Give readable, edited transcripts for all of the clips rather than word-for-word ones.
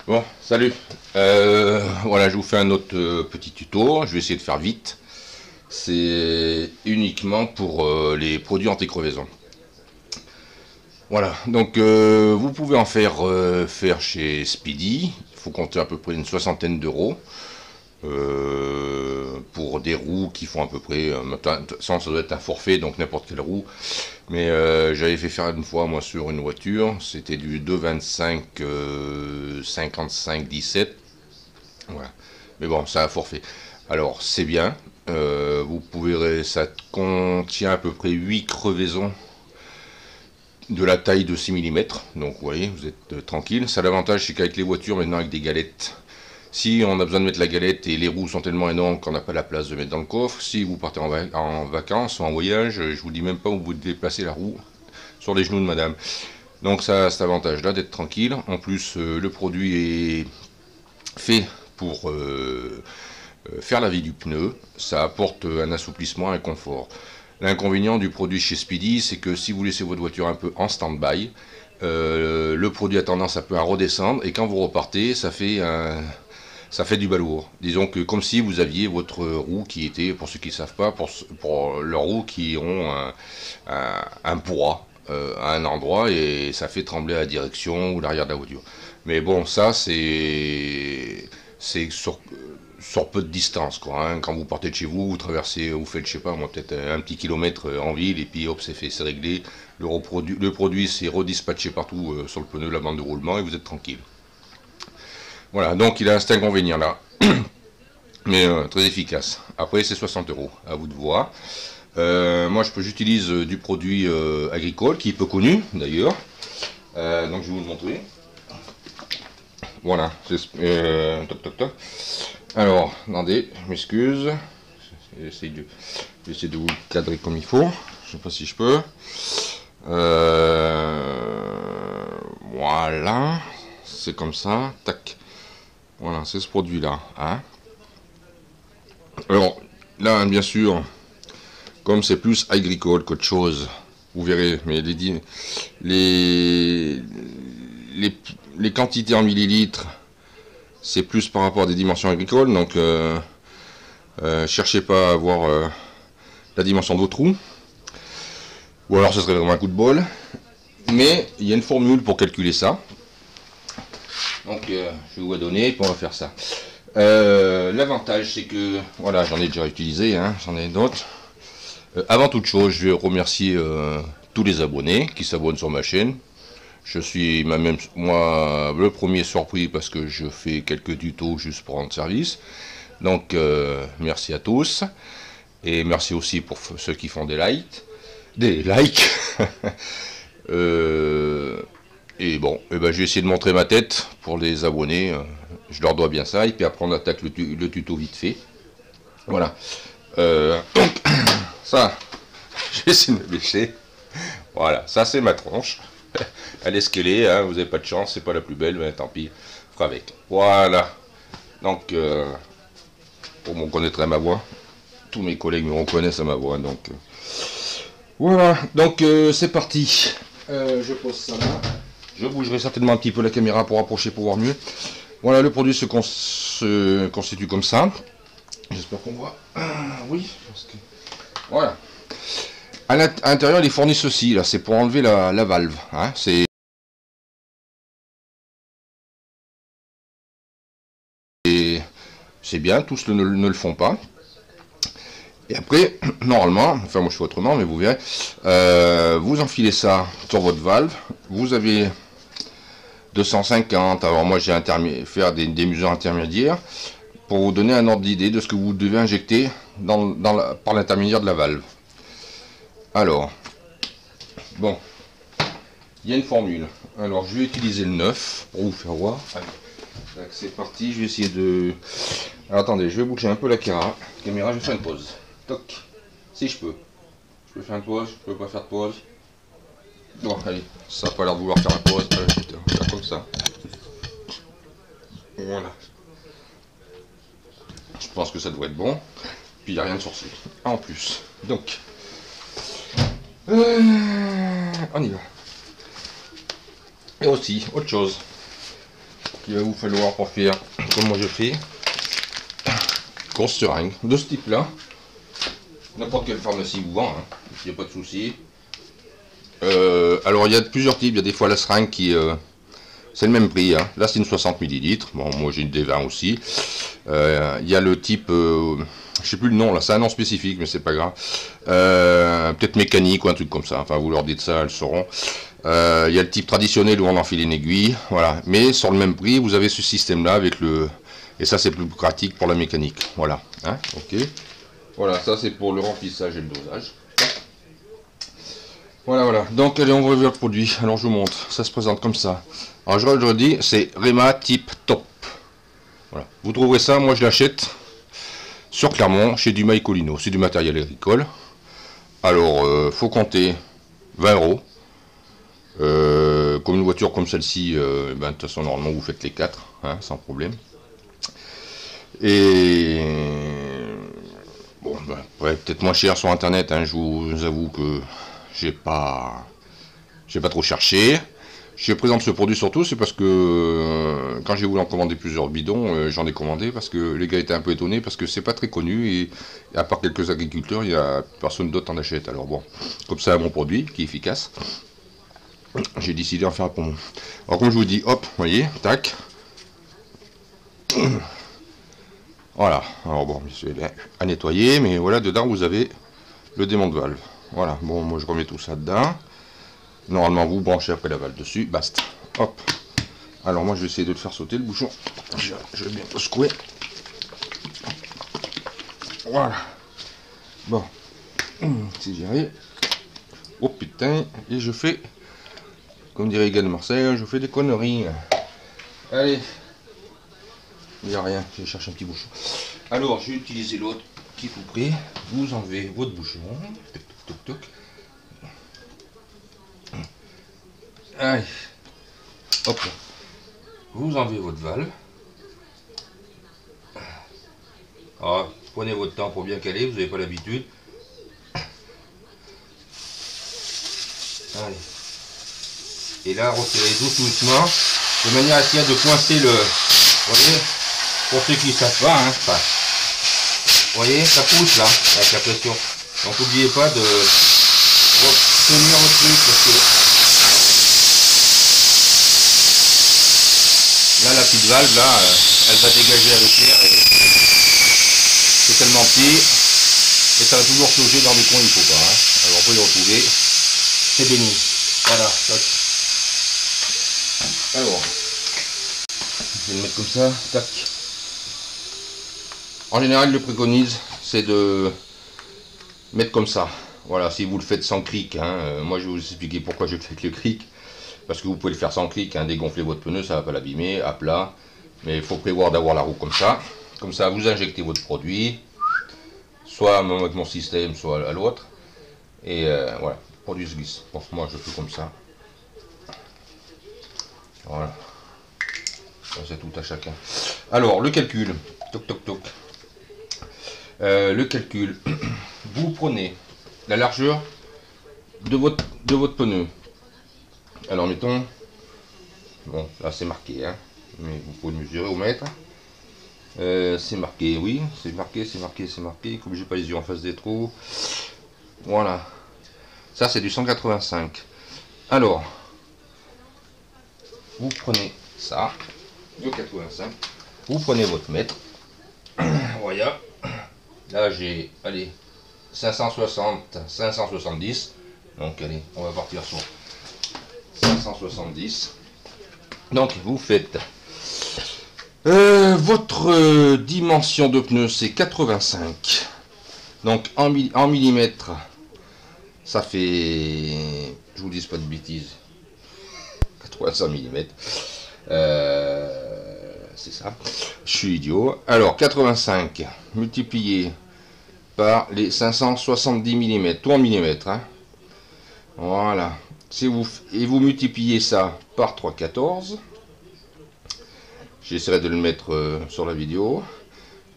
Bon, salut. Voilà, je vous fais un autre petit tuto. Je vais essayer de faire vite. C'est uniquement pour les produits anti-crevaison. Voilà, donc vous pouvez en faire chez Speedy. Il faut compter à peu près une soixantaine d'euros pour des roues qui font à peu près. Ça doit être un forfait, donc n'importe quelle roue. Mais j'avais fait faire une fois, moi, sur une voiture. C'était du 2,25 55 17. Voilà. Mais bon, c'est un forfait. Alors, c'est bien. Vous pouvez, ça contient à peu près 8 crevaisons de la taille de 6 mm. Donc, vous voyez, vous êtes tranquille. Ça, l'avantage, c'est qu'avec les voitures, maintenant, avec des galettes, si on a besoin de mettre la galette et les roues sont tellement énormes qu'on n'a pas la place de mettre dans le coffre, si vous partez en vacances ou en voyage, je vous dis même pas où vous devez placer la roue sur les genoux de madame. Donc ça a cet avantage là d'être tranquille. En plus le produit est fait pour faire la vie du pneu. Ça apporte un assouplissement, un confort. L'inconvénient du produit chez Speedy, c'est que si vous laissez votre voiture un peu en stand-by, le produit a tendance un peu à redescendre et quand vous repartez, ça fait du balourd. Disons que comme si vous aviez votre roue qui était, pour ceux qui ne savent pas, pour leurs roues qui ont un poids à un endroit et ça fait trembler la direction ou l'arrière de la voiture. Mais bon, ça c'est sur peu de distance, quoi. Hein. Quand vous partez de chez vous, vous traversez, vous faites, je sais pas, moi peut-être un petit kilomètre en ville et puis hop, c'est fait, c'est réglé. Le produit c'est redispatché partout sur le pneu de la bande de roulement et vous êtes tranquille. Voilà, donc il a cet inconvénient là, mais très efficace. Après c'est 60 euros, à vous de voir. Moi j'utilise du produit agricole qui est peu connu d'ailleurs, donc je vais vous le montrer. Voilà, toc toc toc. Alors, attendez, je m'excuse, j'essaie de vous le cadrer comme il faut, je sais pas si je peux. Voilà, c'est comme ça, tac. Voilà, c'est ce produit-là. Hein. Alors, là, bien sûr, comme c'est plus agricole qu'autre chose, vous verrez, mais les quantités en millilitres, c'est plus par rapport à des dimensions agricoles, donc cherchez pas à avoir la dimension de votre roue, ou alors ce serait vraiment un coup de bol, mais il y a une formule pour calculer ça. Donc je vais vous la donner et puis on va faire ça. L'avantage c'est que, voilà, j'en ai déjà utilisé, hein, j'en ai d'autres. Avant toute chose, je vais remercier tous les abonnés qui s'abonnent sur ma chaîne. Je suis moi le premier surpris parce que je fais quelques tutos juste pour rendre service. Donc merci à tous. Et merci aussi pour ceux qui font des likes. Et bon, je vais essayer de montrer ma tête pour les abonnés. Je leur dois bien ça. Et puis après, on attaque le tuto vite fait. Voilà. Donc, ça, je vais essayer de me bêcher. Voilà, ça c'est ma tronche. Elle est ce qu'elle est. Hein, vous n'avez pas de chance, c'est pas la plus belle, mais tant pis. Fera avec. Voilà. Donc, pour me reconnaître à ma voix. Tous mes collègues me reconnaissent à ma voix. Donc, voilà. Donc, c'est parti. Je pose ça là. Je bougerai certainement un petit peu la caméra pour approcher, pour voir mieux. Voilà, le produit se constitue comme ça. J'espère qu'on voit. Oui, parce que... Voilà. À l'intérieur, ils fournissent ceci. Là, c'est pour enlever la valve. Hein. C'est bien, tous ne le font pas. Et après, normalement, enfin moi je fais autrement, mais vous verrez, vous enfilez ça sur votre valve. Vous avez 250, alors moi j'ai faire des mesures intermédiaires pour vous donner un ordre d'idée de ce que vous devez injecter par l'intermédiaire de la valve. Alors, bon, il y a une formule. Alors je vais utiliser le 9 pour vous faire voir. Allez, c'est parti, je vais essayer de... Alors attendez, je vais bouger un peu la caméra, je vais faire une pause. Toc, si je peux. Je peux faire une pause, je peux pas faire de pause. Bon, allez, ça n'a pas l'air de vouloir faire la pause, je vais faire comme ça. Voilà. Je pense que ça devrait être bon. Puis il n'y a rien de sorcier. En plus. Donc, on y va. Et aussi, autre chose il va vous falloir pour faire comme moi je fais, grosse seringue de ce type là. N'importe quelle pharmacie vous vend, hein. Il n'y a pas de souci. Alors il y a plusieurs types, il y a des fois la seringue qui... c'est le même prix, hein. Là c'est une 60 ml, bon moi j'ai une des 20 aussi. Il y a le type, je sais plus le nom là, c'est un nom spécifique mais c'est pas grave. Peut-être mécanique ou un truc comme ça, enfin vous leur dites ça, elles sauront. Il y a le type traditionnel où on enfile une aiguille, voilà. Mais sur le même prix, vous avez ce système là avec le... Et ça c'est plus pratique pour la mécanique, voilà. Hein, ok. Voilà, ça c'est pour le remplissage et le dosage. Voilà, voilà. Donc allez, on va voir le produit. Alors je vous montre, ça se présente comme ça. Alors je redis, c'est Rema Type Top. Voilà. Vous trouverez ça, moi je l'achète sur Clermont, chez Dumas et Colino. C'est du matériel agricole. Alors, faut compter 20 €. Comme une voiture comme celle-ci, ben, de toute façon normalement vous faites les 4, hein, sans problème. Et bon, ben, peut-être moins cher sur internet, hein, je vous avoue que j'ai pas trop cherché. Je présente ce produit surtout, c'est parce que quand j'ai voulu en commander plusieurs bidons, j'en ai commandé parce que les gars étaient un peu étonnés parce que c'est pas très connu et à part quelques agriculteurs, il y a personne d'autre en achète. Alors bon, comme ça un bon produit qui est efficace. J'ai décidé d'en faire un pour moi. Alors comme je vous dis, hop, vous voyez, tac. Voilà, alors bon, c'est à nettoyer, mais voilà, dedans vous avez le démon de valve. Voilà, bon, moi je remets tout ça dedans. Normalement vous branchez après la valve dessus, basta. Hop. Alors moi je vais essayer de le faire sauter le bouchon. Je vais bientôt secouer. Voilà. Bon. Si j'y arrive. Oh putain, et je fais... Comme dirait Yann Marseille, je fais des conneries. Allez. Il n'y a rien, je cherche un petit bouchon. Alors, j'ai utilisé l'autre qui est tout prêt. Vous enlevez votre bouchon. Toc, toc, toc, toc. Allez. Hop. Vous enlevez votre valve. Alors, prenez votre temps pour bien caler, vous n'avez pas l'habitude. Allez. Et là, retirez doucement, de manière à essayer de coincer le... Vous voyez, pour ceux qui ne savent pas, hein, enfin, vous voyez, ça pousse là, avec la pression. Donc n'oubliez pas de tenir votre truc, parce que là, la petite valve, là, elle va dégager avec l'air, et c'est tellement petit, et ça va toujours sauger dans des coins, il faut pas. Hein. Alors, vous pouvez le retrouver, c'est béni. Voilà, tac. Alors, je vais le mettre comme ça, tac. En général, le préconise, c'est de mettre comme ça. Voilà, si vous le faites sans cric, hein, moi je vais vous expliquer pourquoi je le fais avec le cric. Parce que vous pouvez le faire sans cric, hein, dégonfler votre pneu, ça ne va pas l'abîmer, à plat. Mais il faut prévoir d'avoir la roue comme ça. Comme ça, vous injectez votre produit, soit avec mon système, soit à l'autre. Et voilà, le produit se glisse. Bon, moi je fais comme ça. Voilà. C'est tout à chacun. Alors, le calcul. Toc, toc, toc. Le calcul. Vous prenez la largeur de votre pneu. Alors, mettons... Bon, là, c'est marqué, hein. Mais vous pouvez mesurer au mètre. C'est marqué, oui. C'est marqué, c'est marqué, c'est marqué. Comme j'ai pas les yeux en face des trous. Voilà. Ça, c'est du 185. Alors... Vous prenez ça, de 85, vous prenez votre mètre, voilà, là j'ai, allez, 560, 570, donc allez, on va partir sur 570, donc vous faites, votre dimension de pneu c'est 85, donc en millimètres, ça fait, je vous dis pas de bêtises, 85 mm. C'est ça. Je suis idiot. Alors, 85 multiplié par les 570 mm. Tout en millimètres. Hein. Voilà. Et vous multipliez ça par 3,14. J'essaierai de le mettre sur la vidéo.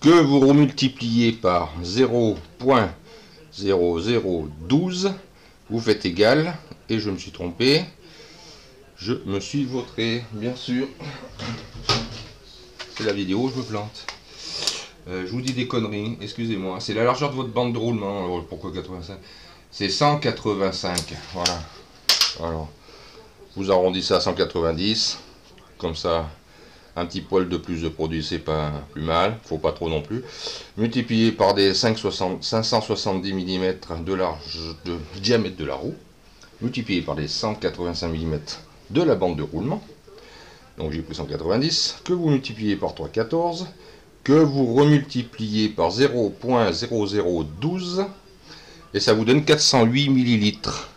Que vous remultipliez par 0,0012. Vous faites égal. Et je me suis trompé. Je me suis vautré, bien sûr. C'est la vidéo, je me plante. Je vous dis des conneries, excusez-moi. C'est la largeur de votre bande de roulement. Alors, pourquoi 85? C'est 185, voilà. Alors, vous arrondissez à 190. Comme ça, un petit poil de plus de produit, c'est pas plus mal. Faut pas trop non plus. Multiplié par des 570 mm de diamètre de la roue. Multiplié par les 185 mm de la bande de roulement. Donc j'ai pris 190, que vous multipliez par 3,14, que vous remultipliez par 0,0012, et ça vous donne 408 millilitres.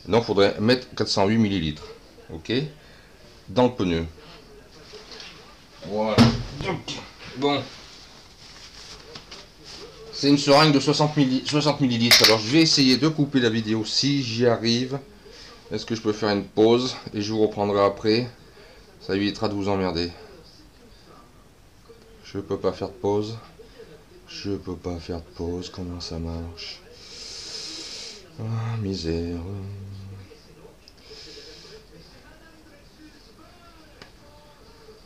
Donc il faudrait mettre 408 millilitres, ok, dans le pneu. Voilà. Donc, bon, c'est une seringue de 60 millilitres. Alors je vais essayer de couper la vidéo si j'y arrive. Est-ce que je peux faire une pause et je vous reprendrai après? Ça évitera de vous emmerder. Je peux pas faire de pause. Je peux pas faire de pause. Comment ça marche? Ah, misère.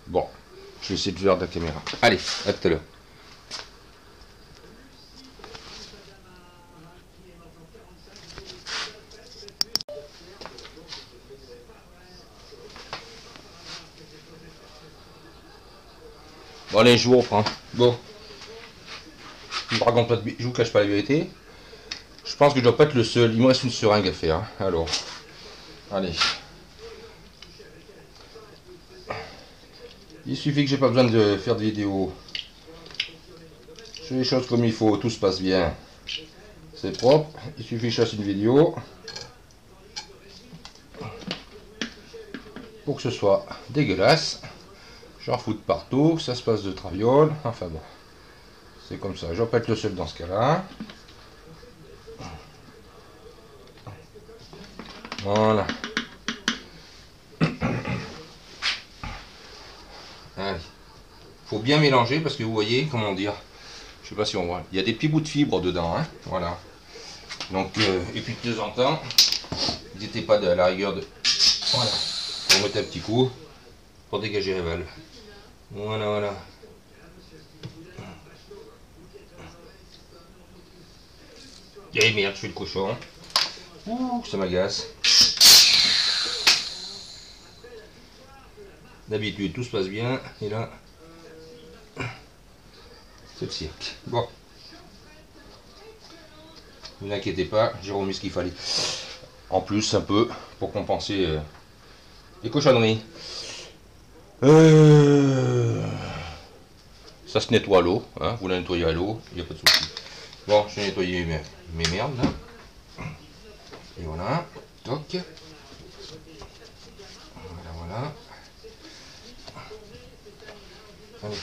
Bon, je vais essayer de faire de la caméra. Allez, à tout à l'heure. Bon allez, je vous reprends. Bon. Je vous raconte pas de... Je vous cache pas la vérité. Je pense que je dois pas être le seul. Il me reste une seringue à faire. Alors. Allez. Il suffit que j'ai pas besoin de faire de vidéo. Je fais les choses comme il faut. Tout se passe bien. C'est propre. Il suffit que je fasse une vidéo. Pour que ce soit dégueulasse. J'en fous de partout, ça se passe de traviole, enfin bon, c'est comme ça, je vais pas être le seul dans ce cas-là. Voilà. Allez. Faut bien mélanger parce que vous voyez, comment dire, je sais pas si on voit, il y a des petits bouts de fibres dedans, hein, voilà. Donc, et puis de temps en temps, n'hésitez pas à la rigueur de, voilà, pour mettre un petit coup, pour dégager les valves. Voilà, voilà. Et merde, je fais le cochon. Ouh, ça m'agace. D'habitude, tout se passe bien. Et là, c'est le cirque. Bon. Ne vous inquiétez pas, j'ai remis ce qu'il fallait. En plus, un peu, pour compenser les cochonneries. Ça se nettoie à l'eau, hein, vous la nettoyez à l'eau, il n'y a pas de souci. Bon, je vais nettoyer mes merdes là. Et voilà, toc. Voilà, voilà. Allez.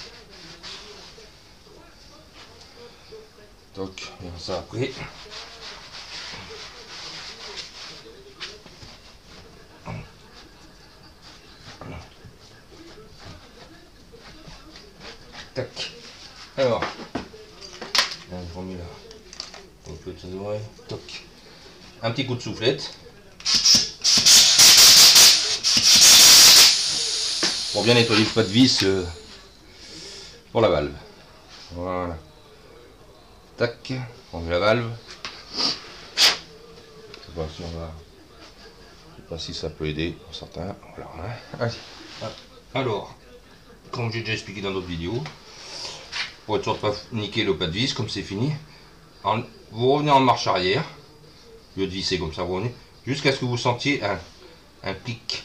Toc, et ça après. Tac. Alors, on remet là. On peut toc. Un petit coup de soufflette. Pour bien nettoyer le pas de vis pour la valve. Voilà. Tac. On met la valve. Je sais pas si on va. Je sais pas si ça peut aider pour certains. Voilà. Allez. Alors, comme j'ai déjà expliqué dans d'autres vidéos, pour être sûr de ne pas niquer le pas de vis, comme c'est fini, vous revenez en marche arrière, au lieu de visser comme ça, vous revenez, jusqu'à ce que vous sentiez un clic,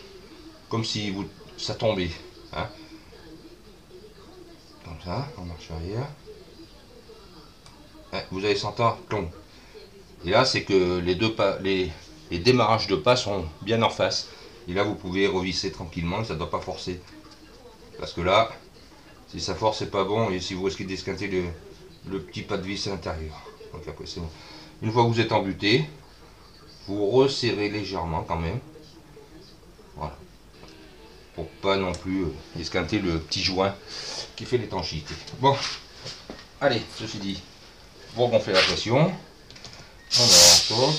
comme si ça tombait. Hein. Comme ça, en marche arrière. Hein, vous allez sentir clon. Et là, c'est que les deux pas, les démarrages de pas sont bien en face. Et là, vous pouvez revisser tranquillement, ça ne doit pas forcer. Parce que là, si ça force, c'est pas bon, et si vous risquez d'esquinter le petit pas de vis à l'intérieur. Donc après, c'est bon. Une fois que vous êtes embuté, vous resserrez légèrement quand même. Voilà. Pour pas non plus esquinter le petit joint qui fait l'étanchéité. Bon, allez, ceci dit, vous regonflez la pression. Alors, toc.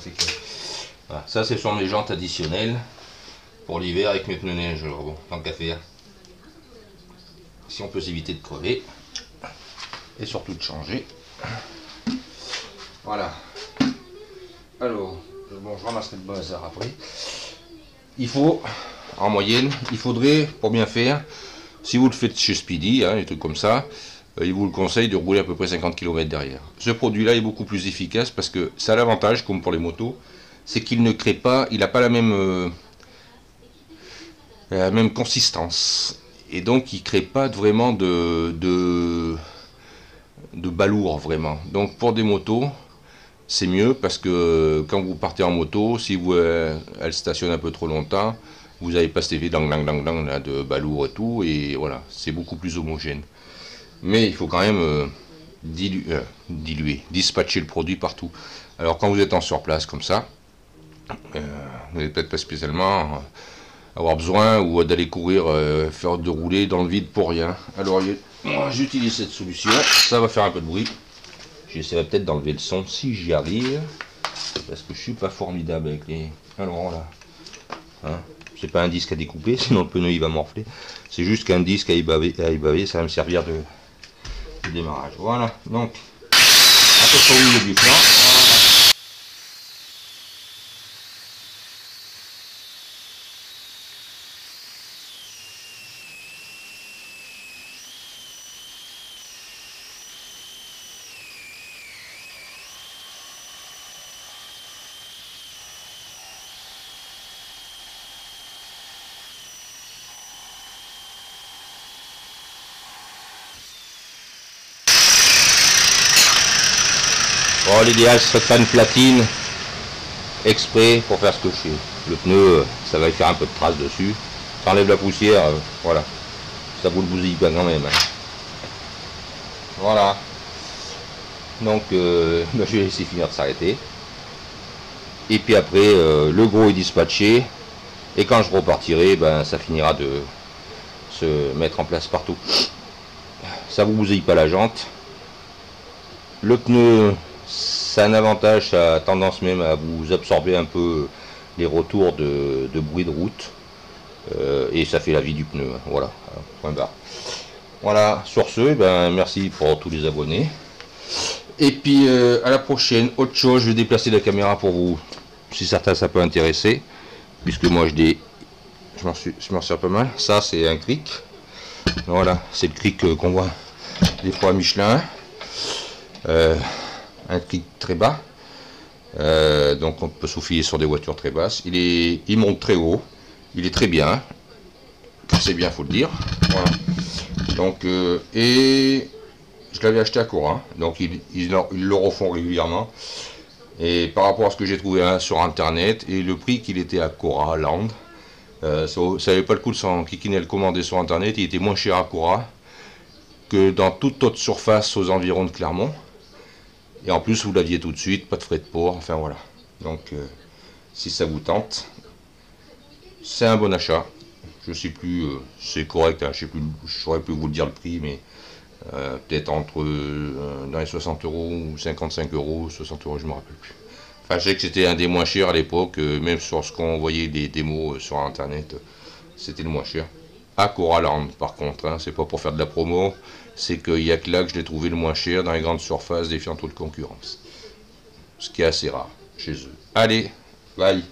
fait que... Voilà. Ça, ce sont mes jantes additionnelles pour l'hiver avec mes pneus neige. Alors bon, tant qu'à faire, si on peut s'éviter de crever et surtout de changer. Voilà. Alors, bon, je ramasserai le bazar après. Il faut, en moyenne, il faudrait, pour bien faire, si vous le faites chez Speedy, hein, des trucs comme ça, il vous le conseille de rouler à peu près 50 km derrière. Ce produit-là est beaucoup plus efficace parce que ça a l'avantage, comme pour les motos, c'est qu'il ne crée pas, il n'a pas la même consistance. Et donc, il ne crée pas vraiment de balourd, vraiment. Donc, pour des motos, c'est mieux parce que quand vous partez en moto, si vous, elle stationne un peu trop longtemps, vous n'avez pas cet effet là, de balourd et tout, et voilà, c'est beaucoup plus homogène. Mais il faut quand même dispatcher le produit partout. Alors quand vous êtes en surplace comme ça, vous n'allez peut-être pas spécialement avoir besoin ou d'aller courir, faire de rouler dans le vide pour rien. Alors moi j'utilise cette solution, ça va faire un peu de bruit. J'essaierai peut-être d'enlever le son si j'y arrive, parce que je suis pas formidable avec les... Alors là, hein, c'est pas un disque à découper, sinon le pneu il va morfler. C'est juste qu'un disque à ébaver, ça va me servir de démarrage. Voilà, donc, à peu près au milieu du plan. Voilà. Bon, l'idéal serait de faire une platine exprès pour faire ce que je fais. Le pneu, ça va y faire un peu de traces dessus. Ça enlève la poussière, voilà. Ça vous le bousille pas quand même. Hein. Voilà. Donc, je vais laisser finir de s'arrêter. Et puis après, le gros est dispatché. Et quand je repartirai, ben, ça finira de se mettre en place partout. Ça vous bousille pas la jante. Le pneu, ça a un avantage, ça a tendance même à vous absorber un peu les retours de bruit de route. Et ça fait la vie du pneu. Voilà, point barre. Voilà, sur ce, ben, merci pour tous les abonnés. Et puis à la prochaine. Autre chose, je vais déplacer la caméra pour vous, si certains ça peut intéresser. Puisque moi je m'en sers pas mal. Ça c'est un cric. Voilà, c'est le cric qu'on voit des fois à Michelin. Un cric très bas. Donc on peut s'oufier sur des voitures très basses. Il monte très haut. Il est très bien. C'est bien, faut le dire. Voilà. Donc et je l'avais acheté à Cora. Donc ils le refont régulièrement. Et par rapport à ce que j'ai trouvé sur internet et le prix qu'il était à Cora Land, ça n'avait pas le coup de s'en kikiner le commander sur internet. Il était moins cher à Cora que dans toute autre surface aux environs de Clermont. Et en plus vous l'aviez tout de suite, pas de frais de port, enfin voilà. Donc si ça vous tente, c'est un bon achat. Je sais plus, c'est correct, hein, je sais plus, je saurais plus vous le dire le prix, mais peut-être entre dans les 60 euros ou 55 euros, 60 euros, je me rappelle plus. Enfin, je sais que c'était un des moins chers à l'époque, même sur ce qu'on voyait des démos sur internet, c'était le moins cher. À Coraland, par contre, hein, c'est pas pour faire de la promo, c'est qu'il y a que là que je l'ai trouvé le moins cher dans les grandes surfaces défiant toute concurrence. Ce qui est assez rare chez eux. Allez, bye.